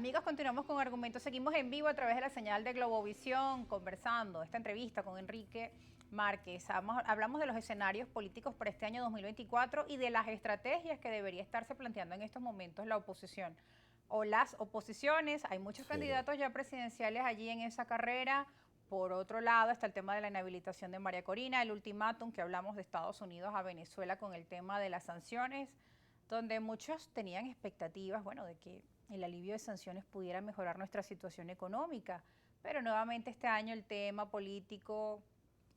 Amigos, continuamos con Argumentos. Seguimos en vivo a través de la señal de Globovisión, conversando esta entrevista con Enrique Márquez. Hablamos de los escenarios políticos para este año 2024 y de las estrategias que debería estarse planteando en estos momentos la oposición o las oposiciones. Hay muchos candidatos ya presidenciales allí en esa carrera. Por otro lado está el tema de la inhabilitación de María Corina, el ultimátum que hablamos de Estados Unidos a Venezuela con el tema de las sanciones, donde muchos tenían expectativas, bueno, de que el alivio de sanciones pudiera mejorar nuestra situación económica, pero nuevamente este año el tema político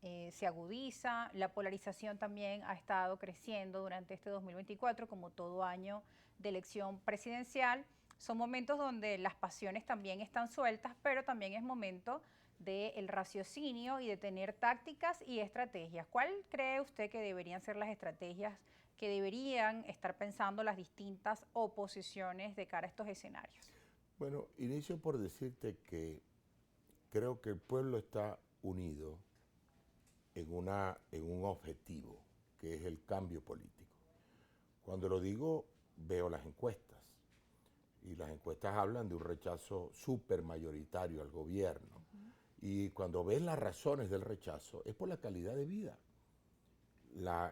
se agudiza, la polarización también ha estado creciendo durante este 2024, como todo año de elección presidencial. Son momentos donde las pasiones también están sueltas, pero también es momento del raciocinio y de tener tácticas y estrategias. ¿Cuál cree usted que deberían ser las estrategias que deberían estar pensando las distintas oposiciones de cara a estos escenarios? Bueno, inicio por decirte que creo que el pueblo está unido en un objetivo, que es el cambio político. Cuando lo digo, veo las encuestas, y las encuestas hablan de un rechazo súper mayoritario al gobierno. Y cuando ves las razones del rechazo, es por la calidad de vida.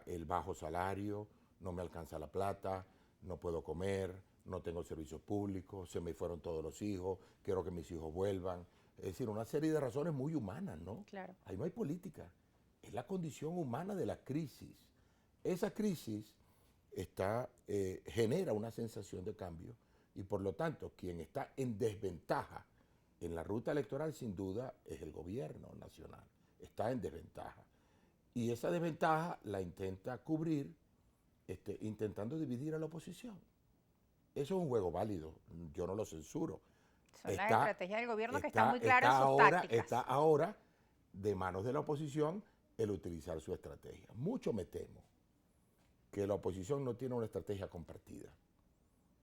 El bajo salario, no me alcanza la plata, no puedo comer, no tengo servicios públicos, se me fueron todos los hijos, quiero que mis hijos vuelvan. Es decir, una serie de razones muy humanas, ¿no? Claro. Ahí no hay política, es la condición humana de la crisis. Esa crisis genera una sensación de cambio y por lo tanto quien está en desventaja en la ruta electoral sin duda es el gobierno nacional, está en desventaja. Y esa desventaja la intenta cubrir intentando dividir a la oposición. Eso es un juego válido, yo no lo censuro. Son las estrategias del gobierno que están muy claras en sus Está tácticas. ahora de manos de la oposición el utilizar su estrategia. Mucho me temo que la oposición no tiene una estrategia compartida,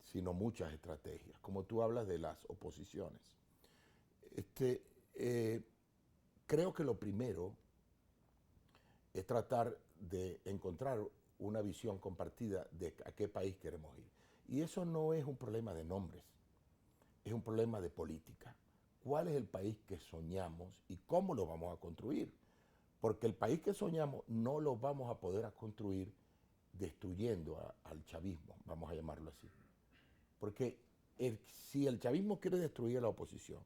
sino muchas estrategias, como tú hablas de las oposiciones. Creo que lo primero es tratar de encontrar una visión compartida de a qué país queremos ir. Y eso no es un problema de nombres, es un problema de política. ¿Cuál es el país que soñamos y cómo lo vamos a construir? Porque el país que soñamos no lo vamos a poder construir destruyendo al chavismo, vamos a llamarlo así. Porque si el chavismo quiere destruir a la oposición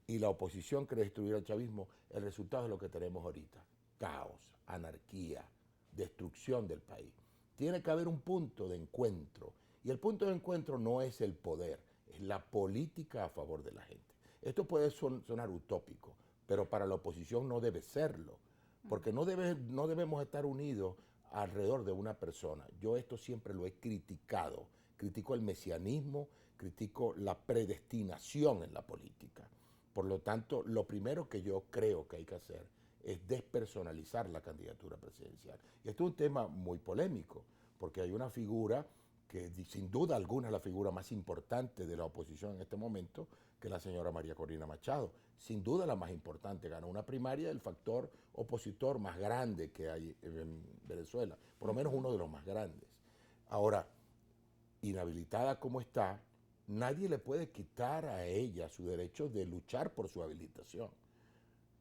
y la oposición quiere destruir al chavismo, el resultado es lo que tenemos ahorita. Caos, anarquía, destrucción del país. Tiene que haber un punto de encuentro. Y el punto de encuentro no es el poder, es la política a favor de la gente. Esto puede sonar utópico, pero para la oposición no debe serlo, porque no debemos estar unidos alrededor de una persona. Yo esto siempre lo he criticado. Critico el mesianismo, critico la predestinación en la política. Por lo tanto, lo primero que yo creo que hay que hacer es despersonalizar la candidatura presidencial. Y esto es un tema muy polémico, porque hay una figura que sin duda alguna es la figura más importante de la oposición en este momento, que es la señora María Corina Machado. Sin duda la más importante, ganó una primaria del factor opositor más grande que hay en Venezuela, por lo menos uno de los más grandes. Ahora, inhabilitada como está, nadie le puede quitar a ella su derecho de luchar por su habilitación.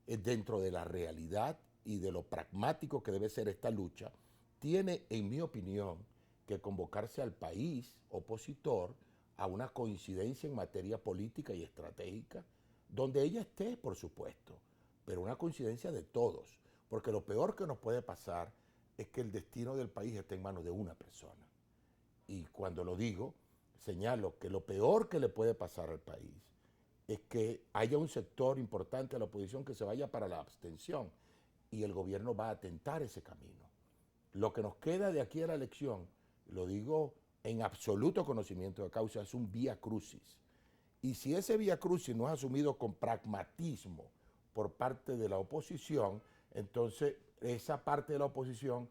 Dentro de la realidad y de lo pragmático que debe ser esta lucha, tiene, en mi opinión, que convocarse al país opositor a una coincidencia en materia política y estratégica, donde ella esté, por supuesto, pero una coincidencia de todos, porque lo peor que nos puede pasar es que el destino del país esté en manos de una persona. Y cuando lo digo, señalo que lo peor que le puede pasar al país es que haya un sector importante de la oposición que se vaya para la abstención y el gobierno va a atentar ese camino. Lo que nos queda de aquí a la elección, lo digo en absoluto conocimiento de causa, es un vía crucis. Y si ese vía crucis no es asumido con pragmatismo por parte de la oposición, entonces esa parte de la oposición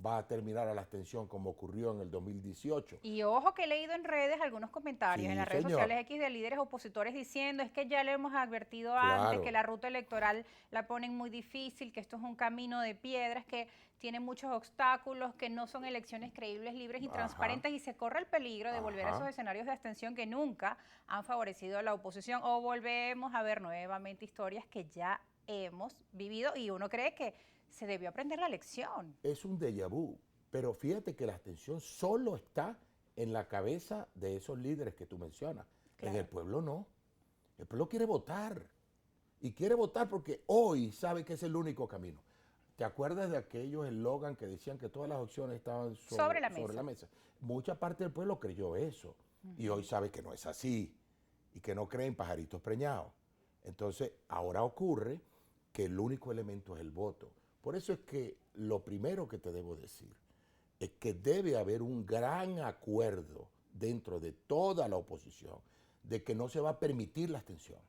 va a terminar a la abstención como ocurrió en el 2018. Y ojo que he leído en redes algunos comentarios, Sí, en las redes señor. sociales X de líderes opositores diciendo es que ya le hemos advertido antes que Claro. la ruta electoral la ponen muy difícil, que esto es un camino de piedras, que tiene muchos obstáculos, que no son elecciones creíbles, libres y Ajá, transparentes y se corre el peligro de volver a esos ajá. escenarios de abstención que nunca han favorecido a la oposición o volvemos a ver nuevamente historias que ya hemos vivido y uno cree que se debió aprender la lección. Es un déjà vu, pero fíjate que la abstención solo está en la cabeza de esos líderes que tú mencionas. En el Claro. pueblo no. El pueblo quiere votar. Y quiere votar porque hoy sabe que es el único camino. ¿Te acuerdas de aquellos eslogan que decían que todas las opciones estaban Sobre la sobre mesa. la mesa? Mucha parte del pueblo creyó eso. Y hoy sabe que no es así. Y que no creen pajaritos preñados. Entonces, ahora ocurre que el único elemento es el voto. Por eso es que lo primero que te debo decir es que debe haber un gran acuerdo dentro de toda la oposición de que no se va a permitir la abstención,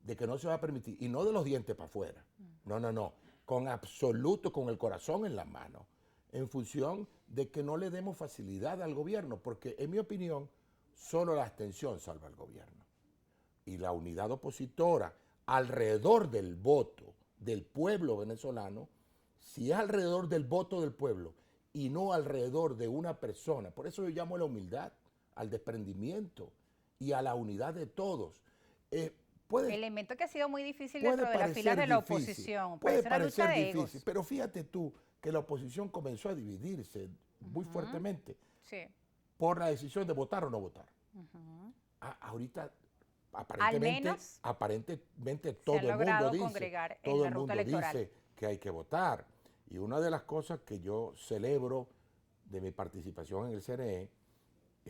de que no se va a permitir, y no de los dientes para afuera, no, no, no, con absoluto, con el corazón en la mano, en función de que no le demos facilidad al gobierno, porque en mi opinión, solo la abstención salva al gobierno. Y la unidad opositora alrededor del voto del pueblo venezolano, si es alrededor del voto del pueblo y no alrededor de una persona, por eso yo llamo a la humildad, al desprendimiento y a la unidad de todos. Puede, Elemento que ha sido muy difícil puede dentro de las filas parecer de la difícil, oposición. puede Parece una lucha parecer de difícil, egos. pero fíjate tú que la oposición comenzó a dividirse muy Ujú, fuertemente sí. por la decisión de votar o no votar. Ujú. Ahorita Al aparentemente, menos aparentemente se han logrado en todo la el ruta mundo electoral. dice que hay que votar. Y una de las cosas que yo celebro de mi participación en el CNE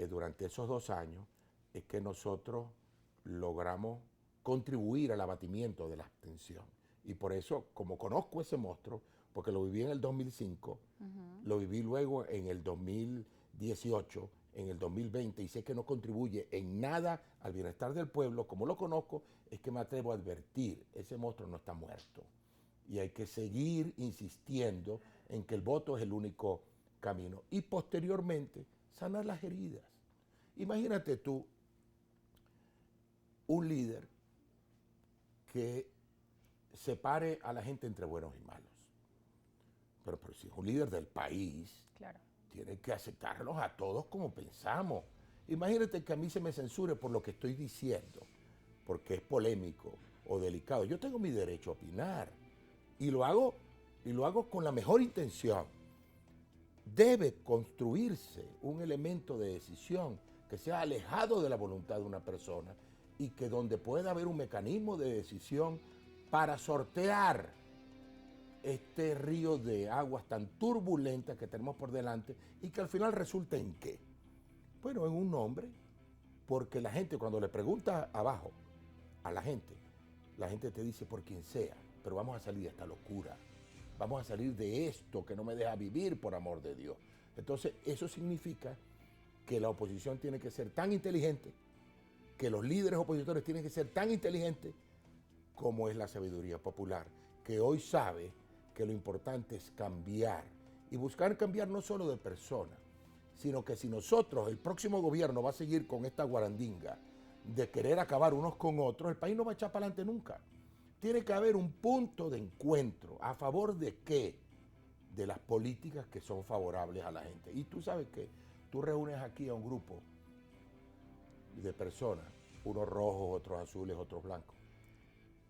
durante esos 2 años es que nosotros logramos contribuir al abatimiento de la abstención. Y por eso, como conozco ese monstruo, porque lo viví en el 2005, lo viví luego en el 2018, en el 2020, y sé que no contribuye en nada al bienestar del pueblo, como lo conozco, es que me atrevo a advertir, ese monstruo no está muerto. Y hay que seguir insistiendo en que el voto es el único camino. Y posteriormente, sanar las heridas. Imagínate tú, un líder que separe a la gente entre buenos y malos. Pero si es un líder del país, Claro. tiene que aceptarlos a todos como pensamos. Imagínate que a mí se me censure por lo que estoy diciendo, porque es polémico o delicado. Yo tengo mi derecho a opinar y lo hago con la mejor intención. Debe construirse un elemento de decisión que sea alejado de la voluntad de una persona y que donde pueda haber un mecanismo de decisión para sortear este río de aguas tan turbulentas que tenemos por delante y que al final resulta en qué. Bueno, en un nombre, porque la gente cuando le pregunta abajo a la gente te dice por quien sea, pero vamos a salir de esta locura, vamos a salir de esto que no me deja vivir por amor de Dios. Entonces eso significa que la oposición tiene que ser tan inteligente, que los líderes opositores tienen que ser tan inteligentes como es la sabiduría popular, que hoy sabe que lo importante es cambiar y buscar cambiar no solo de persona, sino que si nosotros, el próximo gobierno va a seguir con esta guarandinga de querer acabar unos con otros, el país no va a echar para adelante nunca. Tiene que haber un punto de encuentro. ¿A favor de qué? De las políticas que son favorables a la gente. Y tú sabes que tú reúnes aquí a un grupo de personas, unos rojos, otros azules, otros blancos,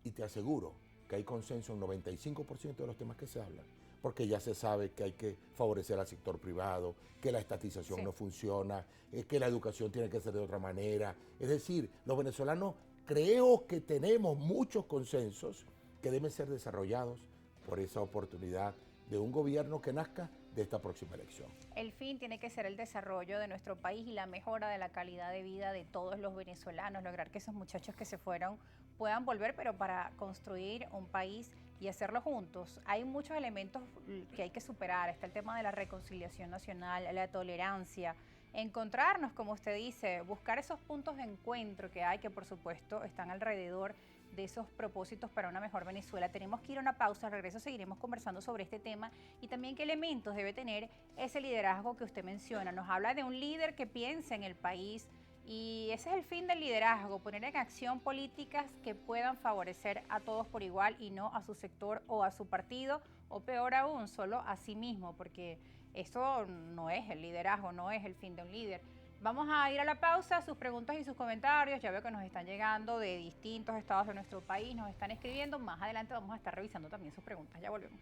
y te aseguro que hay consenso en 95% de los temas que se hablan, porque ya se sabe que hay que favorecer al sector privado, que la estatización Sí. no funciona, que la educación tiene que ser de otra manera. Es decir, los venezolanos creo que tenemos muchos consensos que deben ser desarrollados por esa oportunidad de un gobierno que nazca de esta próxima elección. El fin tiene que ser el desarrollo de nuestro país y la mejora de la calidad de vida de todos los venezolanos, lograr que esos muchachos que se fueron puedan volver, pero para construir un país y hacerlo juntos. Hay muchos elementos que hay que superar. Está el tema de la reconciliación nacional, la tolerancia, encontrarnos, como usted dice, buscar esos puntos de encuentro que hay, que por supuesto están alrededor de esos propósitos para una mejor Venezuela. Tenemos que ir a una pausa, al regreso seguiremos conversando sobre este tema y también qué elementos debe tener ese liderazgo que usted menciona. Nos habla de un líder que piensa en el país y ese es el fin del liderazgo, poner en acción políticas que puedan favorecer a todos por igual y no a su sector o a su partido, o peor aún, solo a sí mismo, porque eso no es el liderazgo, no es el fin de un líder. Vamos a ir a la pausa, sus preguntas y sus comentarios, ya veo que nos están llegando de distintos estados de nuestro país, nos están escribiendo, más adelante vamos a estar revisando también sus preguntas, ya volvemos.